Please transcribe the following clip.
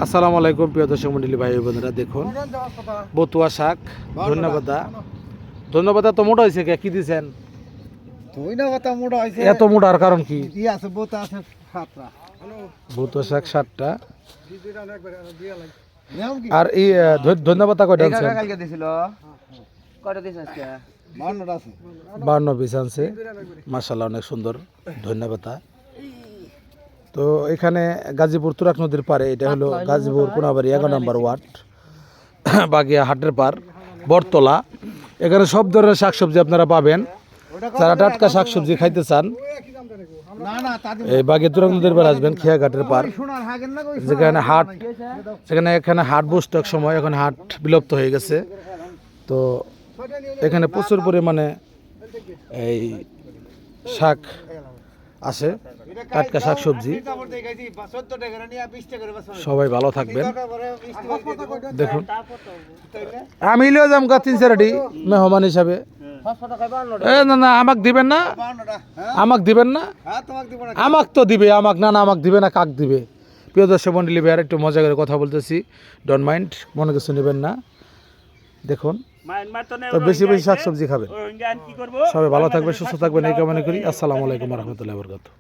আসসালামু আলাইকুম প্রিয় দর্শক মণ্ডলী ভাই বোনেরা, দেখুন বতুয়া শাক, ধন্যবাদ তো মোটা হয়েছে কি দিচ্ছেন? এত মোটার কারণ কি? বতুয়া শাক 7টা আর এই ধন্যবাদ কয়টা আনছেন? 52 পিস আনছে, মাশাআল্লাহ অনেক সুন্দর ধন্যবাদ। তো এখানে গাজীপুর তুরাগ নদীর পারে, এটা হলো গাজীপুর কোনাবাড়ি 11 নম্বর ওয়ার্ড, বাগিয়া হাটের পার, বটতলা। এখানে সব ধরনের শাকসবজি আপনারা পাবেন। যারা টাটকা শাকসবজি খাইতে চান এই বাগিয়া তুরাগ নদীর পার আসবেন, খেয়াঘাটের পার, যেখানে হাট, এখানে হাট বসতো এক সময়, এখন হাট বিলুপ্ত হয়ে গেছে। তো এখানে প্রচুর পরিমাণে এই শাক আছে, টাটকা শাকসবজি। সবাই ভালো থাকবেন। দেখুন আমি লিও যাম 3-4টি মেহমান হিসাবে। না আমাকে দিবেন না, আমাকে দিবেন না, আমাকে তো দিবে, আমাকে না, আমাকে দিবে না, কাক দিবে? প্রিয় দর্শক মণ্ডলী ভাইয়ার একটু মজা করে কথা বলতেছি, ডোন্ট মাইন্ড, মনে কিছু নেবেন না। দেখুন তো বেশি বেশি শাকসবজি খাবেন। সবাই ভালো থাকবেন, সুস্থ থাকবেন এই কামনা করি। আসসালামু আলাইকুম ওয়া রাহমাতুল্লাহি ওয়া বারাকাতুহু।